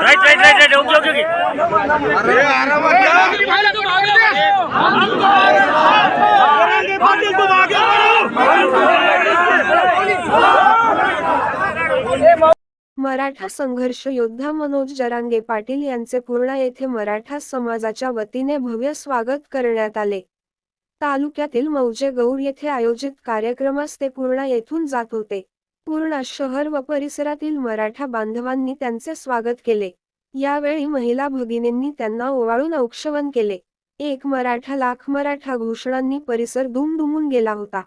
Right right right right okay okay Maratha संघर्ष योद्धा मनोज जरांगे पाटील यांचे पूर्णा येथे मराठा समाजाच्या वतीने भव्य स्वागत करण्यात आले। तालुक्यातील मौजे गौर येथे आयोजित कार्यक्रमास ते पूर्णा येथून जात होते। पूर्णा शहर व परिसरातील मराठा बांधवांनी त्यांचे स्वागत केले। यावेळी महिला भगिनींनी त्यांना ओवाळून औक्षवण केले। एक मराठा लाख मराठा घोषणांनी परिसर दुमदुमून गेला होता।